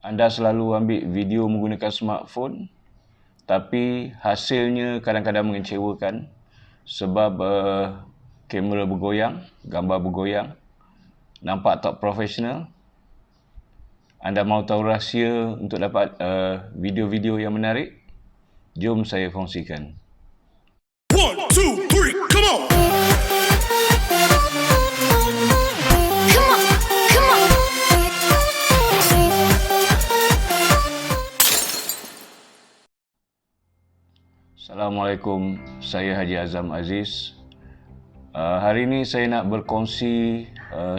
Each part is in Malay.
Anda selalu ambil video menggunakan smartphone, tapi hasilnya kadang-kadang mengecewakan sebab kamera bergoyang, gambar bergoyang, nampak tak profesional. Anda mahu tahu rahsia untuk dapat video-video yang menarik? Jom saya kongsikan. 1, 2, 3, come on! Assalamualaikum, saya Haji Azam Aziz. Hari ini saya nak berkongsi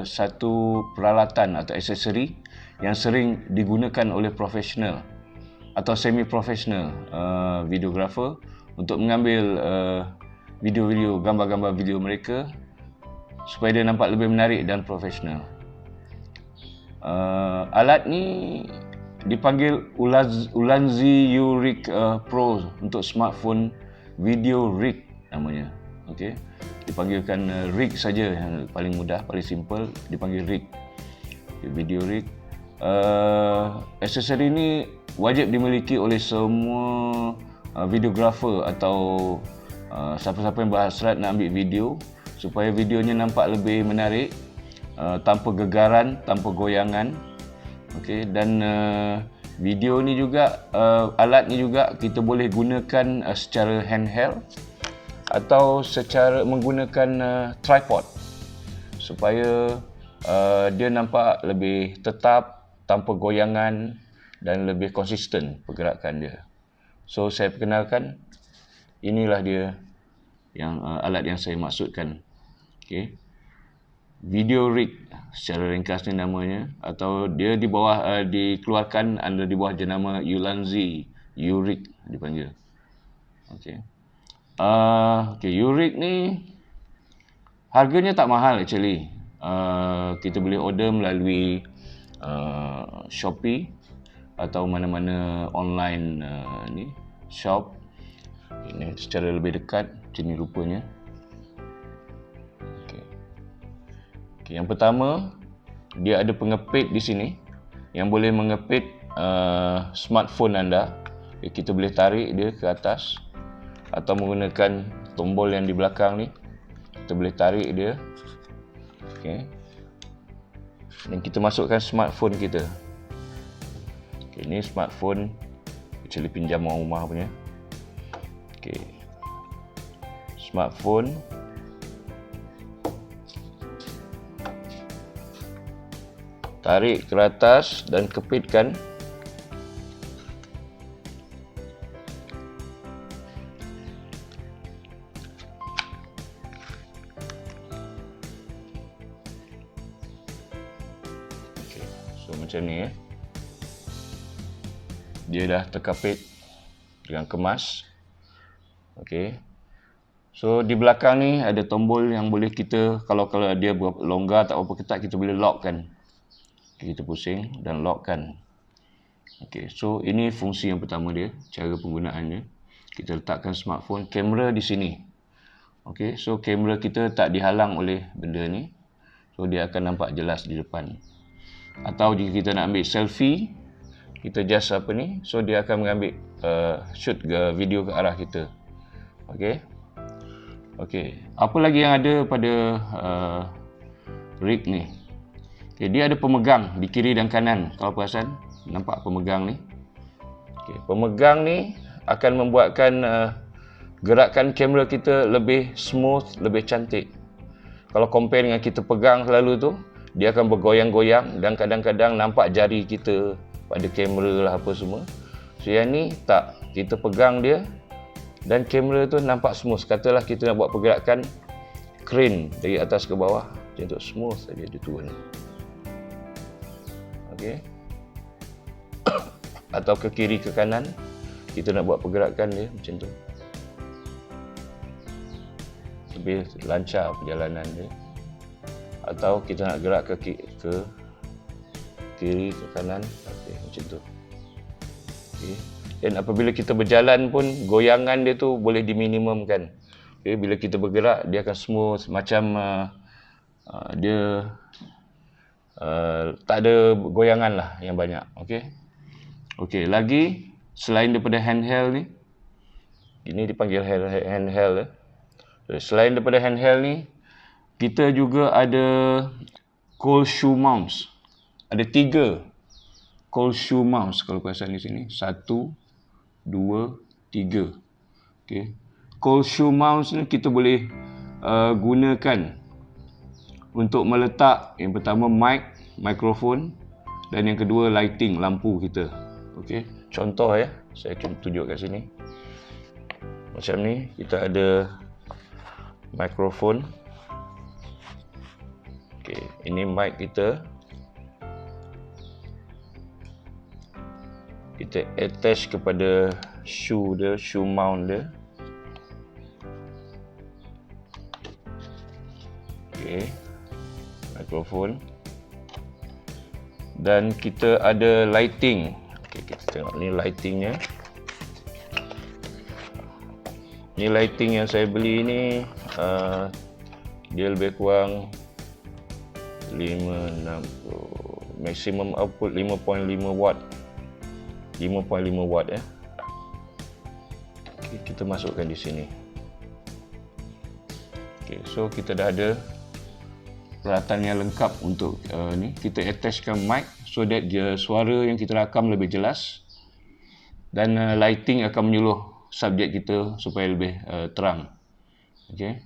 satu peralatan atau aksesori yang sering digunakan oleh profesional atau semi-profesional videographer untuk mengambil video-video, gambar-gambar video mereka supaya dia nampak lebih menarik dan profesional. Alat ni dipanggil Ulanzi U-Rig Pro untuk smartphone video rig namanya. Okey. Dipanggilkan rig saja, yang paling mudah, paling simple dipanggil rig. Video rig. Aksesori ini wajib dimiliki oleh semua videographer atau siapa-siapa yang berhasrat nak ambil video supaya videonya nampak lebih menarik, tanpa gegaran, tanpa goyangan. Okey, dan video ni juga, alat ni juga kita boleh gunakan secara handheld atau secara menggunakan tripod supaya dia nampak lebih tetap, tanpa goyangan dan lebih konsisten pergerakan dia. So saya perkenalkan, inilah dia yang alat yang saya maksudkan. Okey. Video rig secara ringkasnya namanya, atau dia di bawah dikeluarkan di bawah jenama Ulanzi U-Rig dipanggil. Okey. U-Rig ni harganya tak mahal actually. Kita boleh order melalui Shopee atau mana-mana online shop. Ini secara lebih dekat macam ni rupanya. Yang pertama, dia ada pengepit di sini yang boleh mengepit smartphone anda. Kita boleh tarik dia ke atas atau menggunakan tombol yang di belakang ni. Kita boleh tarik dia. Okey. Dan kita masukkan smartphone kita. Okey, ini smartphone actually pinjam orang rumah punya. Okey. Smartphone. Tarik ke atas dan kepitkan. Okay. So macam ni dia dah terkapit dengan kemas. Okey. So di belakang ni ada tombol yang boleh kita, kalau dia longgar tak apa ketat, kita boleh lockkan. Kita pusing dan lockkan. Okey, so ini fungsi yang pertama dia, cara penggunaannya. Kita letakkan smartphone, kamera di sini. Okey, so kamera kita tak dihalang oleh benda ni. So dia akan nampak jelas di depan. Atau jika kita nak ambil selfie, kita just so dia akan mengambil shoot video ke arah kita. Okey. Okey, apa lagi yang ada pada rig ni? Okay, dia ada pemegang di kiri dan kanan. Kalau perasan, nampak pemegang ni. Okay, pemegang ni akan membuatkan gerakan kamera kita lebih smooth, lebih cantik. Kalau compare dengan kita pegang selalu tu, dia akan bergoyang-goyang dan kadang-kadang nampak jari kita pada kamera lah apa semua. So yang ni tak, kita pegang dia dan kamera tu nampak smooth. Katalah kita nak buat pergerakan crane dari atas ke bawah, macam tu, smooth saja dia turun. Okey. Atau ke kiri ke kanan, kita nak buat pergerakan dia macam tu, lebih lancar perjalanan dia. Atau kita nak gerak ke kiri ke kanan, okey, macam tu. Okey. Dan apabila kita berjalan pun, goyangan dia tu boleh diminimumkan. Okey, bila kita bergerak, dia akan smooth, macam dia tak ada goyangan lah yang banyak. Okey. Okey, lagi selain daripada handheld ni, ini dipanggil handheld. Selain daripada handheld ni, kita juga ada cold shoe mouse. Ada 3 cold shoe mouse kalau perasan di sini. 1, 2, 3. Okey. Cold shoe mouse ni kita boleh gunakan untuk meletak yang pertama mikrofon, dan yang kedua lighting, lampu kita. Okey, contoh ya, saya tunjuk kat sini. Macam ni, kita ada mikrofon. Okey, ini mic kita. Kita attach kepada shoe dia, shoe mount dia. Okey, mikrofon. Dan kita ada lighting. Okey, kita tengok ni lightingnya. Ni lighting yang saya beli ni dia lebih kurang 560, maximum output 5.5 watt. 5.5 watt ya. Okay, kita masukkan di sini. Okay, so kita dah ada peralatan yang lengkap untuk ni. Kita attachkan mic so that suara yang kita rakam lebih jelas, dan lighting akan menyuluh subjek kita supaya lebih terang. Okay.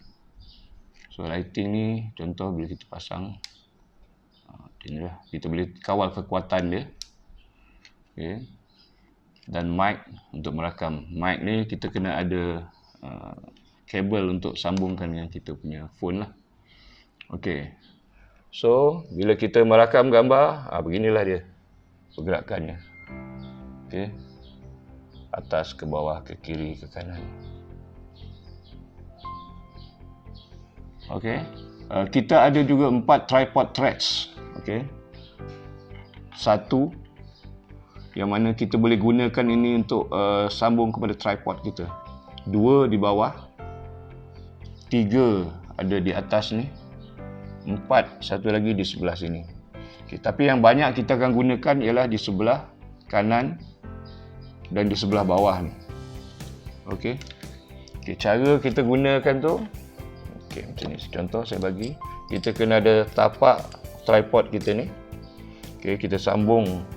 So lighting ni contoh bila kita pasang, inilah kita boleh kawal kekuatan dia. Okay. Dan mic untuk merakam. Mic ni kita kena ada kabel untuk sambungkan dengan kita punya phone lah. Okay. So bila kita merakam gambar, beginilah dia pergerakannya. Okay. Atas ke bawah, ke kiri, ke kanan. Okey. Kita ada juga 4 tripod threads. Okey. 1 yang mana kita boleh gunakan ini untuk sambung kepada tripod kita. 2 di bawah. 3 ada di atas ni. 4 satu lagi di sebelah sini. Okey, tapi yang banyak kita akan gunakan ialah di sebelah kanan dan di sebelah bawah ni. Okey. Okey, cara kita gunakan tu, okey, macam ni. Contoh saya bagi, kita kena ada tapak tripod kita ni. Okey, kita sambung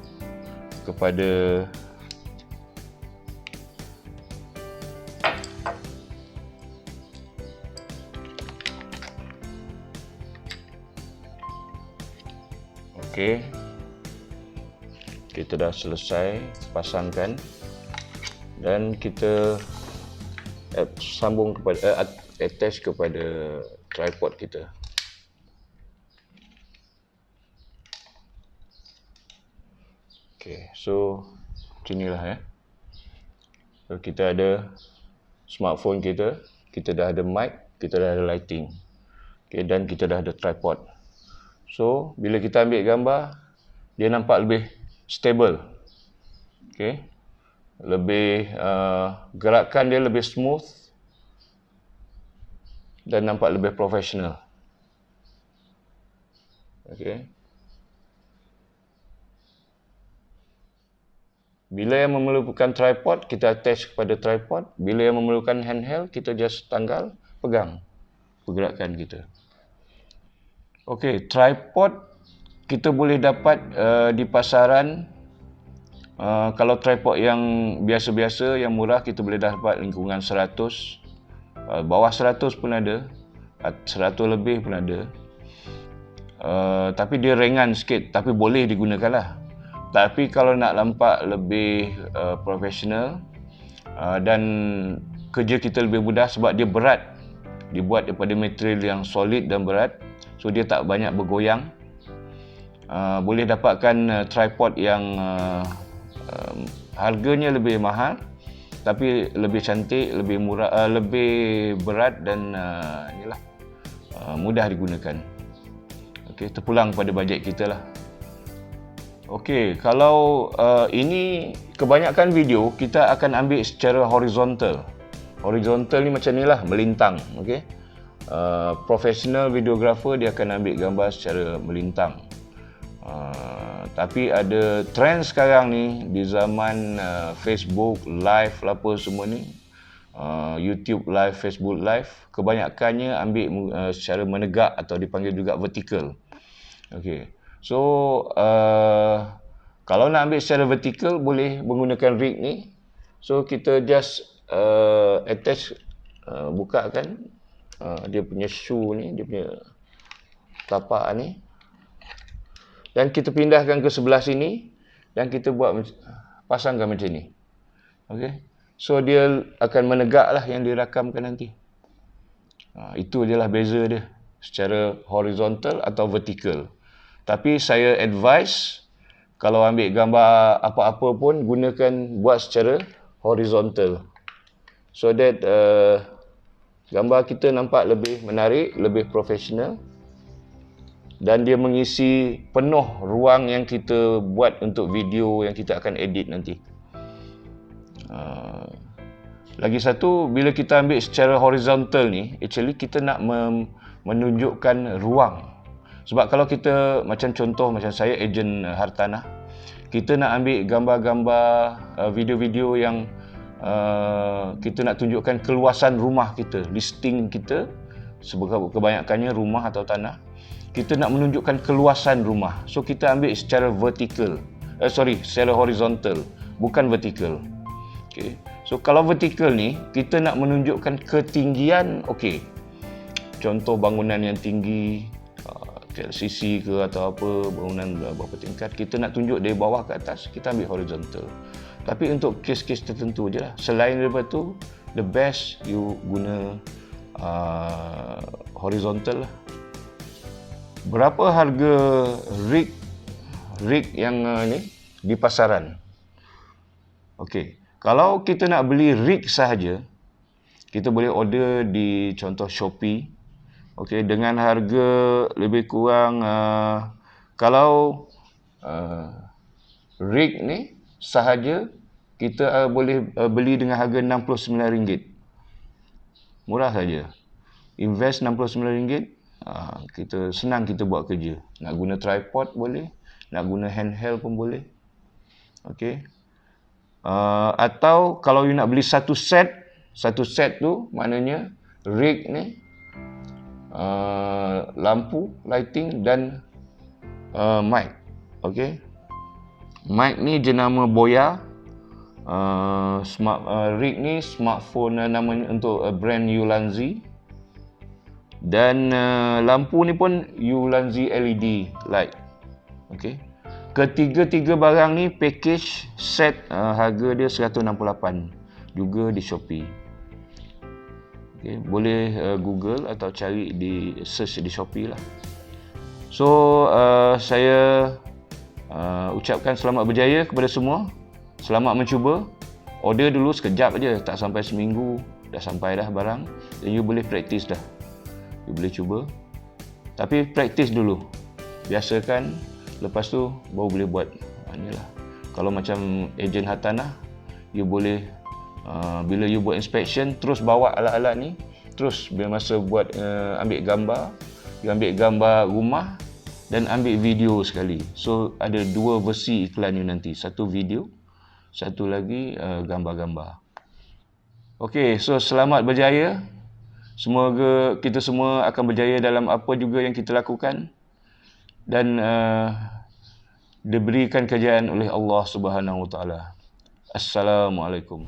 kepada okey. Kita dah selesai pasangkan, dan kita sambung kepada attach kepada tripod kita. Okey, so inilah ya. So kita ada smartphone kita dah ada mic, kita dah ada lighting. Okey, dan kita dah ada tripod. So bila kita ambil gambar, dia nampak lebih stable. Okey. Lebih gerakan dia lebih smooth dan nampak lebih profesional. Okey. Bila yang memerlukan tripod, kita attach kepada tripod. Bila yang memerlukan handheld, kita just tanggal, pegang pergerakan kita. Okey, tripod kita boleh dapat di pasaran. Kalau tripod yang biasa-biasa, yang murah, kita boleh dapat lingkungan 100. Bawah 100 pun ada. 100 lebih pun ada. Tapi dia ringan sikit, tapi boleh digunakan lah. Tapi kalau nak nampak lebih profesional dan kerja kita lebih mudah, sebab dia berat. Dibuat daripada material yang solid dan berat. So dia tak banyak bergoyang. Boleh dapatkan tripod yang harganya lebih mahal tapi lebih cantik, lebih murah, lebih berat dan inilah mudah digunakan. Okey, terpulang pada bajet kita lah. Okey, kalau ini kebanyakan video kita akan ambil secara horizontal. Horizontal ni macam ni lah, melintang. Okey. Professional videographer dia akan ambil gambar secara melintang. Tapi ada trend sekarang ni di zaman Facebook live lah apa semua ni, YouTube live, Facebook live, kebanyakannya ambil secara menegak atau dipanggil juga vertical. Okay. So kalau nak ambil secara vertical boleh menggunakan rig ni. So kita just attach, buka kan dia punya shoe ni, dia punya tapak ni, dan kita pindahkan ke sebelah sini dan kita pasangkan macam ni. Okey. So dia akan menegak lah yang dirakamkan nanti. Itu je lah beza dia secara horizontal atau vertical. Tapi saya advise kalau ambil gambar apa-apa pun buat secara horizontal. So that gambar kita nampak lebih menarik, lebih profesional. Dan dia mengisi penuh ruang yang kita buat untuk video yang kita akan edit nanti. Lagi satu, bila kita ambil secara horizontal ni, actually kita nak menunjukkan ruang. Sebab kalau kita, macam contoh, macam saya ejen hartanah, kita nak ambil gambar-gambar, video-video yang kita nak tunjukkan keluasan rumah kita, listing kita, kebanyakannya rumah atau tanah. Kita nak menunjukkan keluasan rumah. So kita ambil secara secara horizontal, bukan vertical. Okay. So kalau vertical ni, kita nak menunjukkan ketinggian, okey. Contoh bangunan yang tinggi, LCC ke atau apa, bangunan berapa tingkat, kita nak tunjuk dari bawah ke atas, kita ambil horizontal. Tapi untuk kes-kes tertentu je lah. Selain daripada tu, the best you guna horizontal lah. Berapa harga rig yang ni di pasaran? Okey, kalau kita nak beli rig sahaja, kita boleh order di contoh Shopee. Okey, dengan harga lebih kurang kalau rig ni sahaja kita boleh beli dengan harga RM69. Murah saja. Invest RM69. Kita senang kita buat kerja. Nak guna tripod boleh, nak guna handheld pun boleh. Okey. Atau kalau you nak beli satu set tu maknanya rig ni, lampu, lighting dan mic. Okey. Mic ni jenama Boya. Rig ni smartphone namanya untuk brand Ulanzi. Dan lampu ni pun Ulanzi LED light. Okey. Ketiga-tiga barang ni package set, harga dia 168 juga di Shopee. Okey, boleh Google atau cari di search di Shopee lah. So saya ucapkan selamat berjaya kepada semua. Selamat mencuba. Order dulu sekejap aja, tak sampai seminggu dah sampai dah barang. Dan you boleh praktis dah. You boleh cuba. Tapi praktis dulu. Biasakan, lepas tu baru boleh buat. Inilah. Kalau macam ejen hartanah, you boleh bila you buat inspection, terus bawa alat-alat ni, terus bila masa buat ambil gambar, you ambil gambar rumah dan ambil video sekali. So ada dua versi iklan you nanti. Satu video, satu lagi gambar-gambar. Okey, so selamat berjaya. Semoga kita semua akan berjaya dalam apa juga yang kita lakukan dan diberikan kejayaan oleh Allah Subhanahu Wa Taala. Assalamualaikum.